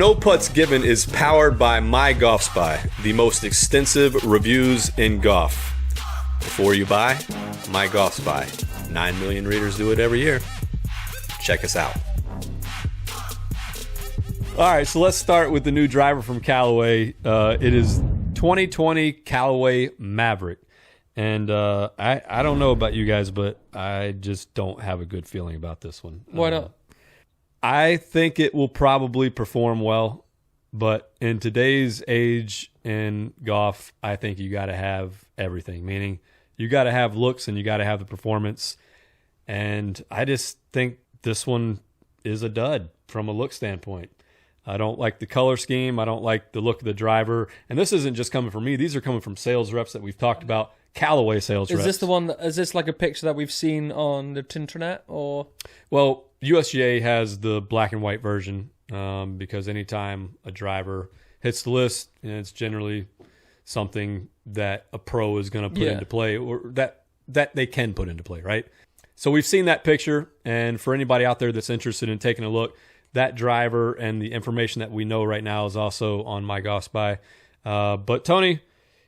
No Putts Given is powered by MyGolfSpy, the most extensive reviews in golf. Before you buy, MyGolfSpy. 9 million readers do it every year. Check us out. All right, so let's start with the new driver from Callaway. It is 2020 Callaway Maverick. And I don't know about you guys, but I just don't have a good feeling about this one. Why not? I think it will probably perform well, but in today's age in golf, I think you got to have everything, meaning you got to have looks and you got to have the performance. And I just think this one is a dud from a look standpoint. I don't like the color scheme. I don't like the look of the driver. And this isn't just coming from me. These are coming from sales reps that we've talked about, Callaway sales reps. Is this the one? Is this like a picture that we've seen on the Tinternet, or? Well, USGA has the black and white version because anytime a driver hits the list, it's generally something that a pro is going to put into play, or that they can put into play, right? So we've seen that picture, and for anybody out there that's interested in taking a look, that driver and the information that we know right now is also on MyGolfSpy. But Tony,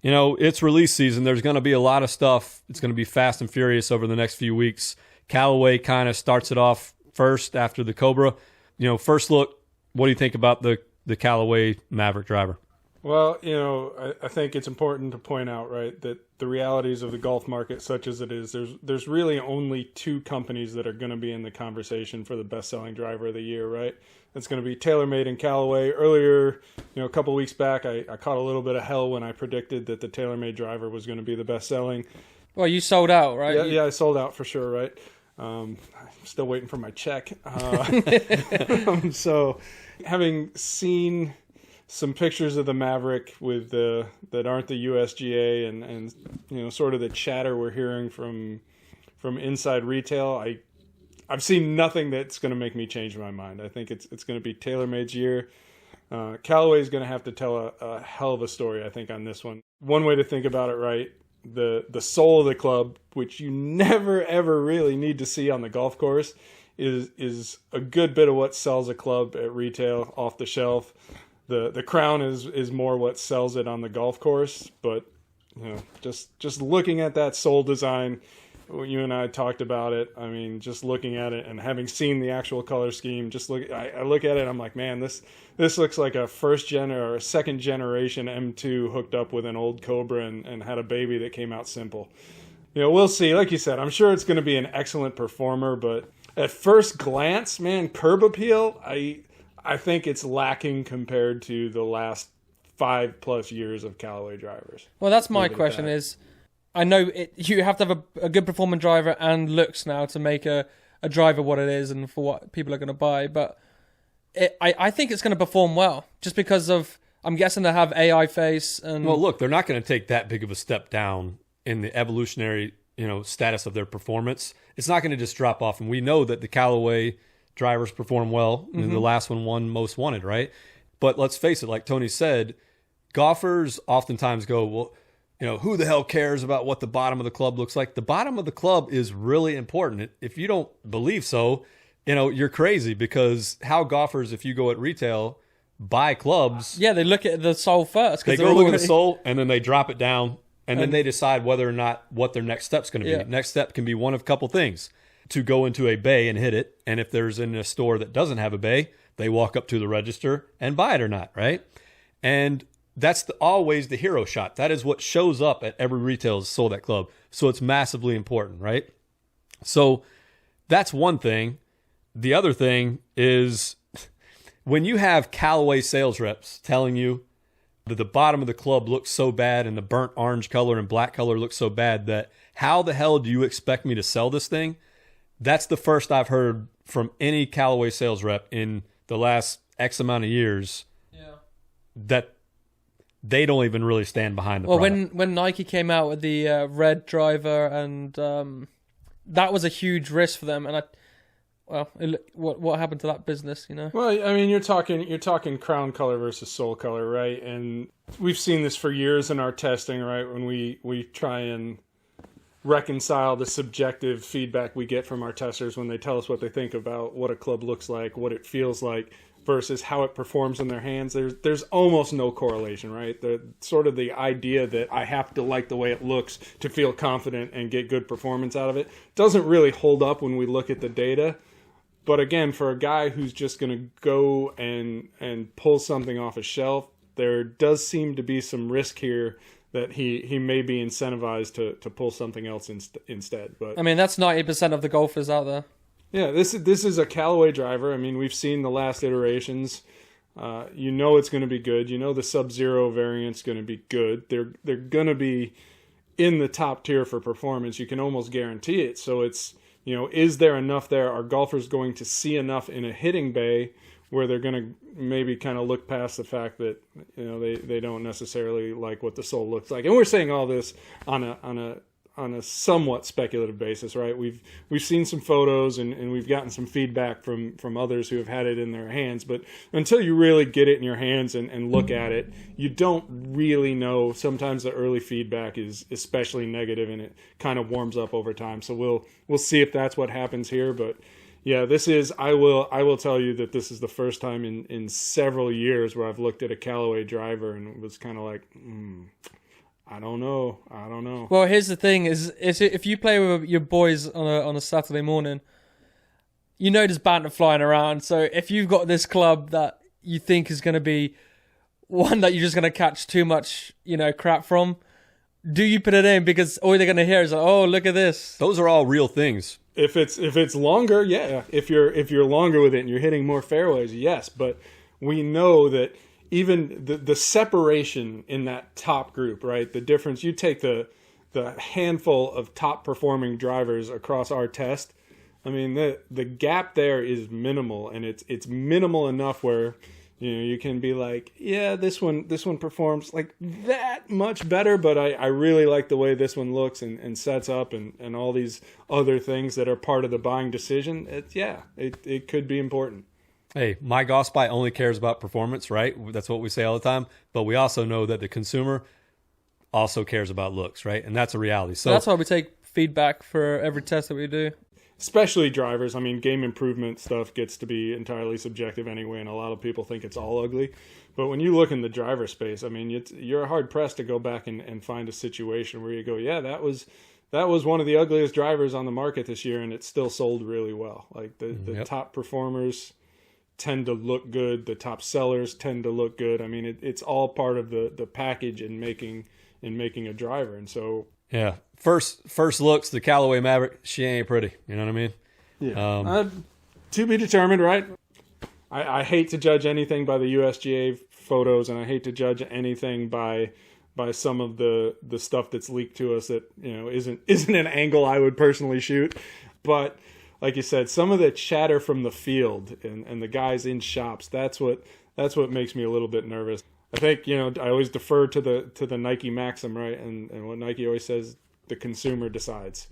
you know, it's release season. There's going to be a lot of stuff. It's going to be fast and furious over the next few weeks. Callaway kind of starts it off first after the Cobra. You know, first look, what do you think about the Callaway Maverick driver? Well, you know, I think it's important to point out, right, that the realities of the golf market, such as it is, there's really only two companies that are going to be in the conversation for the best-selling driver of the year, right? It's going to be TaylorMade and Callaway. Earlier, you know, a couple weeks back, I caught a little bit of hell when I predicted that the TaylorMade driver was going to be the best-selling. Well, you sold out, right? Yeah, I sold out for sure, right? I'm still waiting for my check. So, having seen some pictures of the Maverick with that aren't the USGA and you know, sort of the chatter we're hearing from inside retail, I've seen nothing that's going to make me change my mind. I think it's going to be TaylorMade's year. Callaway is going to have to tell a hell of a story, I think, on this one. One way to think about it, right? The soul of the club, which you never ever really need to see on the golf course, is a good bit of what sells a club at retail off the shelf. The crown is more what sells it on the golf course. But you know, just looking at that soul design, you and I talked about it. I mean, just looking at it and having seen the actual color scheme, I look at it, I'm like, man, this looks like a first gen or a second generation M2 hooked up with an old Cobra and had a baby that came out simple. You know, we'll see. Like you said, I'm sure it's going to be an excellent performer, but at first glance, man, curb appeal, I think it's lacking compared to the last 5+ years of Callaway drivers. Well, that's my question is, I know you have to have a good performing driver and looks now to make a driver what it is and for what people are going to buy, but I think it's going to perform well just because of, I'm guessing they have AI face. And well, look, they're not going to take that big of a step down in the evolutionary, you know, status of their performance. It's not going to just drop off, and we know that the Callaway drivers perform well. Mm-hmm. The last one won most wanted, right? But let's face it, like Tony said, golfers oftentimes go, well, you know, who the hell cares about what the bottom of the club looks like? The bottom of the club is really important. If you don't believe so, you know, you're crazy, because how golfers, if you go at retail, buy clubs. Yeah, they look at the sole first. They go look at the sole, and then they drop it down, and then they decide whether or not what their next step's going to be. Next step can be one of a couple things: to go into a bay and hit it, and if there's in a store that doesn't have a bay, they walk up to the register and buy it or not, right? And that's always the hero shot. That is what shows up at every retail is sold at club. So it's massively important, right? So that's one thing. The other thing is when you have Callaway sales reps telling you that the bottom of the club looks so bad and the burnt orange color and black color looks so bad that how the hell do you expect me to sell this thing? That's the first I've heard from any Callaway sales rep in the last X amount of years that they don't even really stand behind the product. When Nike came out with the red driver, and that was a huge risk for them. And what happened to that business? You know. Well, I mean, you're talking crown color versus sole color, right? And we've seen this for years in our testing, right? When we try and reconcile the subjective feedback we get from our testers when they tell us what they think about what a club looks like, what it feels like, versus how it performs in their hands, there's almost no correlation, right? The sort of the idea that I have to like the way it looks to feel confident and get good performance out of it doesn't really hold up when we look at the data. But again, for a guy who's just going to go and pull something off a shelf, there does seem to be some risk here that he may be incentivized to pull something else instead. But I mean, that's 90% of the golfers out there. Yeah, this is a Callaway driver. I mean, we've seen the last iterations. You know it's going to be good. You know the Sub-Zero variant's going to be good. They're going to be in the top tier for performance. You can almost guarantee it. So it's, you know, is there enough there? Are golfers going to see enough in a hitting bay where they're going to maybe kind of look past the fact that, you know, they don't necessarily like what the sole looks like? And we're saying all this on a somewhat speculative basis, right? We've seen some photos and we've gotten some feedback from others who have had it in their hands, but until you really get it in your hands and look at it, you don't really know. Sometimes the early feedback is especially negative and it kind of warms up over time. So we'll see if that's what happens here, but yeah, I will tell you that this is the first time in several years where I've looked at a Callaway driver and was kind of like, I don't know. Well, here's the thing: is if you play with your boys on a Saturday morning, you know there's banter flying around. So if you've got this club that you think is going to be one that you're just going to catch too much, you know, crap from, do you put it in? Because all they're going to hear is like, "Oh, look at this." Those are all real things. If it's longer, yeah. If you're longer with it and you're hitting more fairways, yes. But we know that even the separation in that top group, right? The difference, you take the handful of top performing drivers across our test. I mean, the gap there is minimal, and it's minimal enough where, you know, you can be like, yeah, this one performs like that much better, but I really like the way this one looks and sets up and all these other things that are part of the buying decision. It could be important. Hey, MYGOLFSPY only cares about performance, right? That's what we say all the time. But we also know that the consumer also cares about looks, right? And that's a reality. So that's why we take feedback for every test that we do. Especially drivers. I mean, game improvement stuff gets to be entirely subjective anyway, and a lot of people think it's all ugly. But when you look in the driver space, I mean, you're hard-pressed to go back and find a situation where you go, yeah, that was one of the ugliest drivers on the market this year, and it still sold really well. Like the top performers tend to look good. The top sellers tend to look good. I mean, it's all part of the package in making a driver. And so, yeah, first looks, the Callaway Maverick, she ain't pretty. You know what I mean? Yeah. To be determined, right? I hate to judge anything by the USGA photos, and I hate to judge anything by some of the stuff that's leaked to us that, you know, isn't an angle I would personally shoot. But like you said, some of the chatter from the field and the guys in shops, that's what makes me a little bit nervous. I think, you know, I always defer to the Nike maxim, right? And what Nike always says, the consumer decides.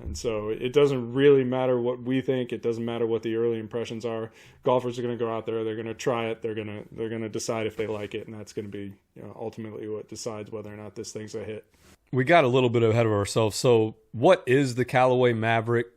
And so it doesn't really matter what we think. It doesn't matter what the early impressions are. Golfers are going to go out there. They're going to try it. They're going to decide if they like it, and that's going to be, you know, ultimately what decides whether or not this thing's a hit. We got a little bit ahead of ourselves. So what is the Callaway Maverick?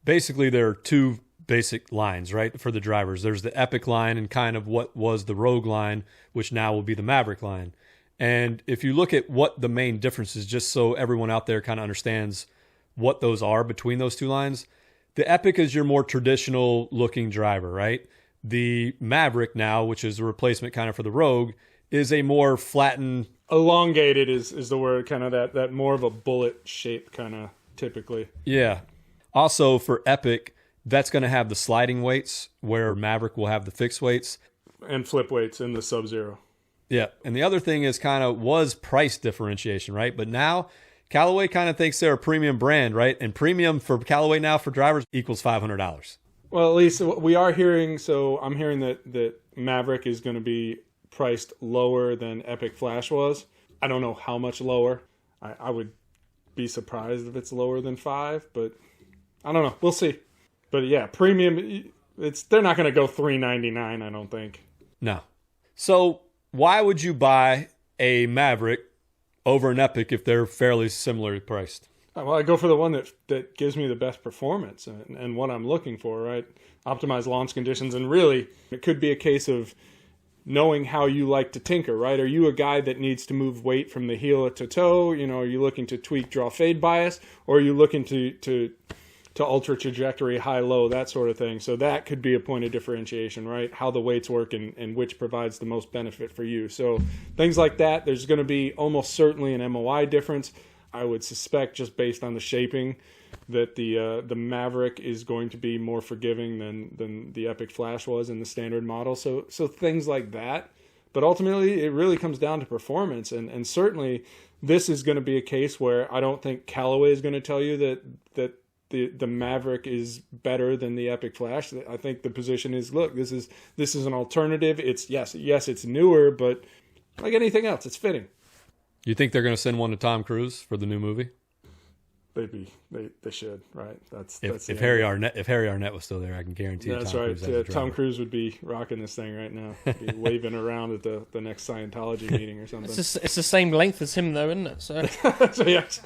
Basically, there are two basic lines, right, for the drivers. There's the Epic line and kind of what was the Rogue line, which now will be the Maverick line. And if you look at what the main difference is, just so everyone out there kind of understands what those are between those two lines, the Epic is your more traditional looking driver, right? The Maverick now, which is a replacement kind of for the Rogue, is a more flattened... Elongated is the word, kind of that more of a bullet shape kind of typically. Yeah. Also, for Epic, that's going to have the sliding weights, where Maverick will have the fixed weights. And flip weights in the Sub-Zero. Yeah. And the other thing is was price differentiation, right? But now, Callaway kind of thinks they're a premium brand, right? And premium for Callaway now for drivers equals $500. Well, at least we are hearing, so I'm hearing that Maverick is going to be priced lower than Epic Flash was. I don't know how much lower. I would be surprised if it's lower than $5, but I don't know. We'll see. But yeah, premium, they're not going to go $399, I don't think. No. So why would you buy a Maverick over an Epic if they're fairly similarly priced? Well, I go for the one that gives me the best performance and what I'm looking for, right? Optimize launch conditions. And really, it could be a case of knowing how you like to tinker, right? Are you a guy that needs to move weight from the heel to toe? You know, are you looking to tweak draw fade bias? Or are you looking to ultra trajectory, high, low, that sort of thing? So that could be a point of differentiation, right? How the weights work and which provides the most benefit for you. So things like that, there's going to be almost certainly an MOI difference. I would suspect, just based on the shaping, that the Mavrik is going to be more forgiving than the Epic Flash was in the standard model. So things like that. But ultimately, it really comes down to performance. And certainly, this is going to be a case where I don't think Callaway is going to tell you that the Mavrik is better than the Epic Flash. I think the position is, look, this is an alternative. It's yes, it's newer, but like anything else, it's fitting. You think they're going to send one to Tom Cruise for the new movie? They should, right? If Harry Arnett was still there, I can guarantee. That's Tom right. Cruise Tom Cruise would be rocking this thing right now, be waving around at the next Scientology meeting or something. It's the same length as him, though, isn't it? So, so yes.